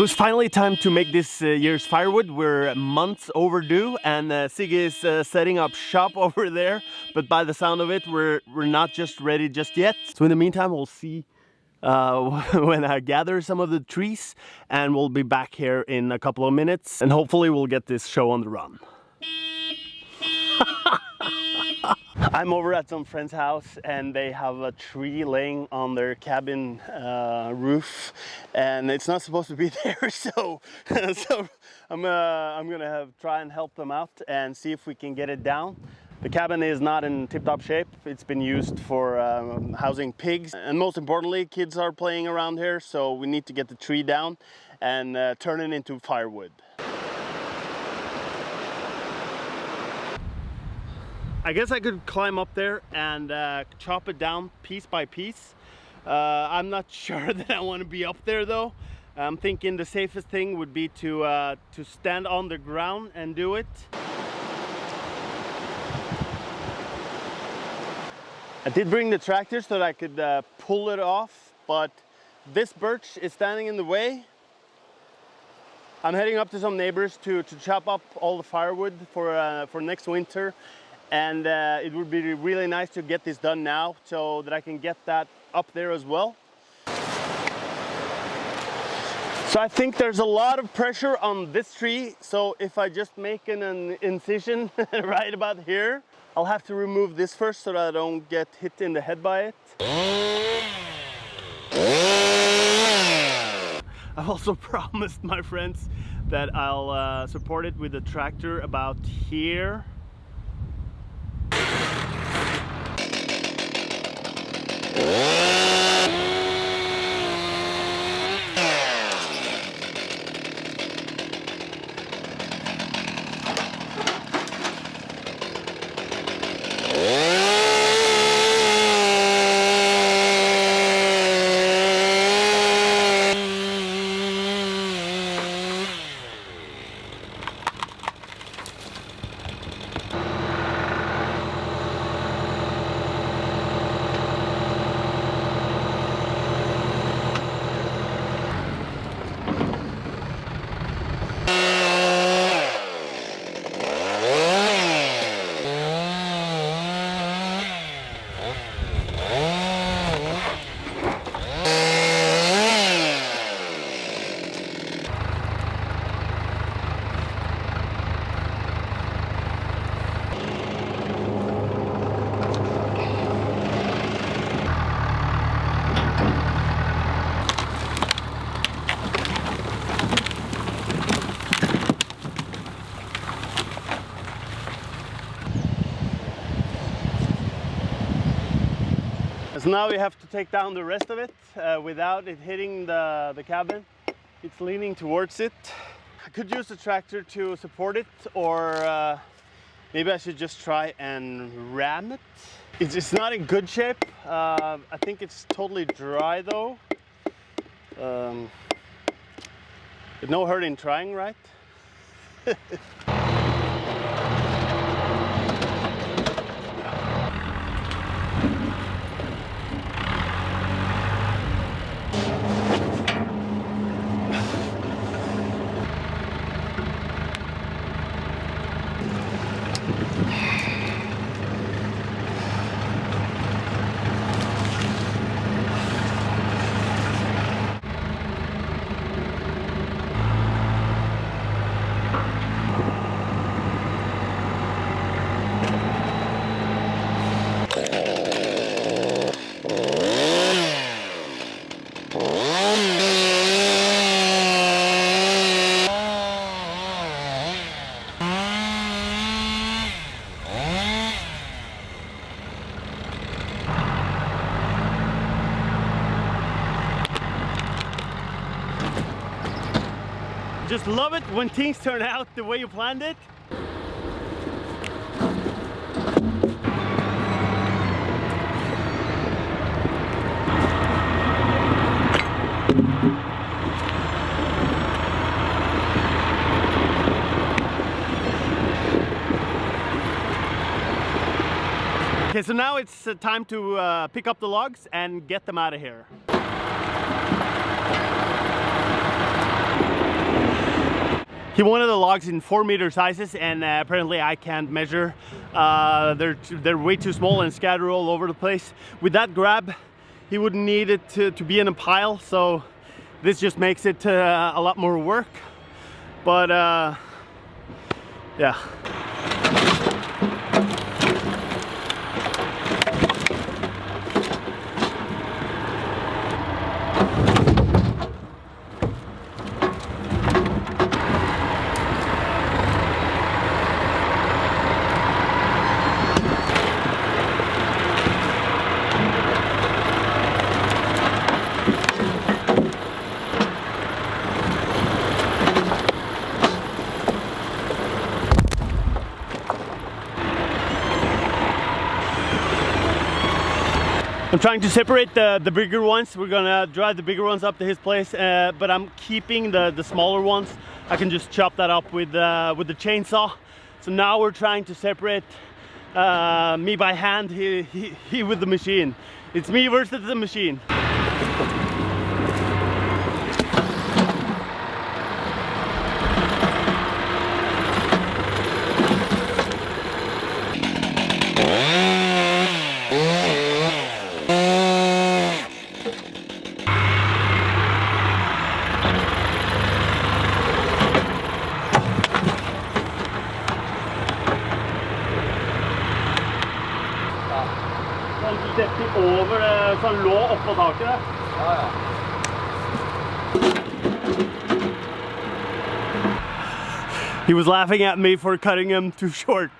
It was finally time to make this year's firewood. We're months overdue, and Sigge is setting up shop over there. But by the sound of it, we're not just ready just yet. So in the meantime, we'll see when I gather some of the trees, and we'll be back here in a couple of minutes, and hopefully we'll get this show on the run. I'm over at some friend's house, and they have a tree laying on their cabin roof, and it's not supposed to be there. So I'm gonna try and help them out and see if we can get it down. The cabin is not in tip-top shape. It's been used for housing pigs, and most importantly, kids are playing around here. So we need to get the tree down and turn it into firewood. I guess I could climb up there and chop it down piece by piece. I'm not sure that I want to be up there though. I'm thinking the safest thing would be to stand on the ground and do it. I did bring the tractor so that I could pull it off, but this birch is standing in the way. I'm heading up to some neighbors to chop up all the firewood for next winter. And it would be really nice to get this done now so that I can get that up there as well. So I think there's a lot of pressure on this tree. So if I just make an incision right about here, I'll have to remove this first so that I don't get hit in the head by it. I've also promised my friends that I'll support it with the tractor about here. So now we have to take down the rest of it without it hitting the cabin. It's leaning towards it. I could use the tractor to support it, or maybe I should just try and ram it. It's not in good shape. I think it's totally dry though. But no hurt in trying, right? Just love it when things turn out the way you planned it. Okay, so now it's time to pick up the logs and get them out of here. He wanted the logs in 4-meter sizes, and apparently I can't measure. They're way too small and scattered all over the place. With that grab, he wouldn't need it to be in a pile, so this just makes it a lot more work. But yeah. I'm trying to separate the bigger ones. We're gonna drive the bigger ones up to his place, but I'm keeping the smaller ones. I can just chop that up with the chainsaw. So now we're trying to separate me by hand, he with the machine. It's me versus the machine. Over sånn lå oppå taket der. Ja, ja. He was laughing at me for cutting him too short.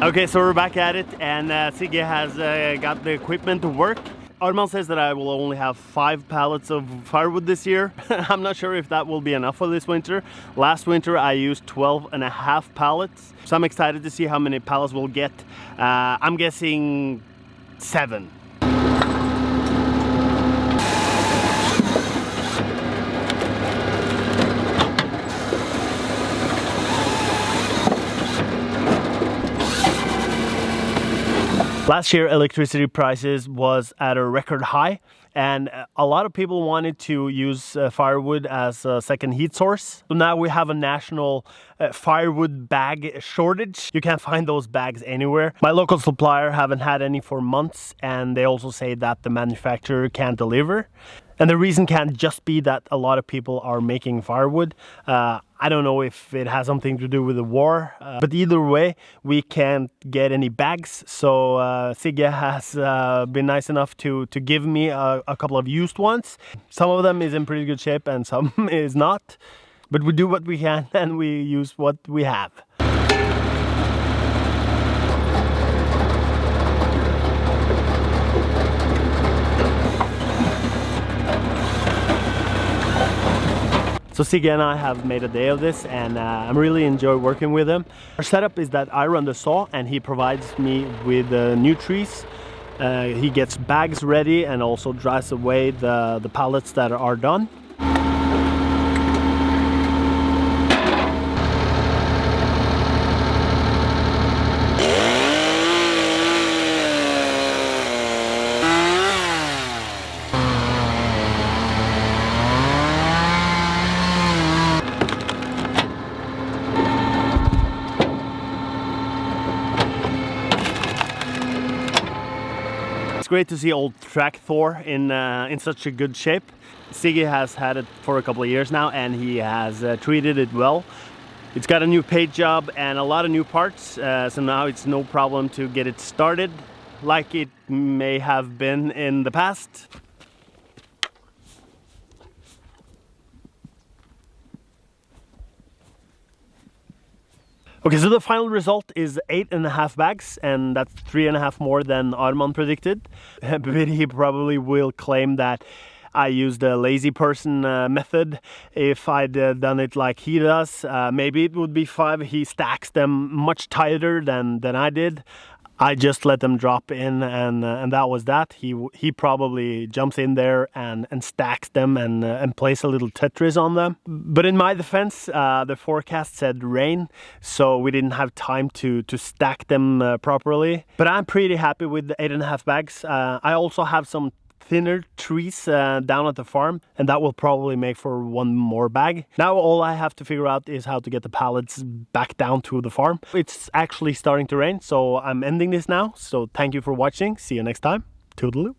Okay, so we're back at it, and Sigge has got the equipment to work. Arman says that I will only have 5 pallets of firewood this year. I'm not sure if that will be enough for this winter. Last winter I used 12.5 pallets, so I'm excited to see how many pallets we'll get. I'm guessing 7. Last year, electricity prices was at a record high, and a lot of people wanted to use firewood as a second heat source. So now we have a national firewood bag shortage. You can't find those bags anywhere. My local supplier haven't had any for months, and they also say that the manufacturer can't deliver. And the reason can't just be that a lot of people are making firewood. I don't know if it has something to do with the war, but either way, we can't get any bags. So Sigge has been nice enough to give me a couple of used ones. Some of them is in pretty good shape and some is not. But we do what we can and we use what we have. So Sigge and I have made a day of this, and I'm really enjoy working with him. Our setup is that I run the saw and he provides me with new trees. He gets bags ready and also dries away the pallets that are done. It's great to see old Tractor in such a good shape. Sigge has had it for a couple of years now, and he has treated it well. It's got a new paint job and a lot of new parts, so now it's no problem to get it started like it may have been in the past. Okay, so the final result is 8.5 bags, and that's 3.5 more than Arman predicted. But he probably will claim that I used the lazy person method. If I'd done it like he does, maybe it would be 5. He stacks them much tighter than I did. I just let them drop in, and that was that. He probably jumps in there and stacks them and plays a little Tetris on them. But in my defense, the forecast said rain, so we didn't have time to stack them properly. But I'm pretty happy with the 8.5 bags. I also have some thinner trees down at the farm, and that will probably make for 1 more bag. Now all I have to figure out is how to get the pallets back down to the farm. It's actually starting to rain, so I'm ending this now. So thank you for watching. See you next time. Toodaloo.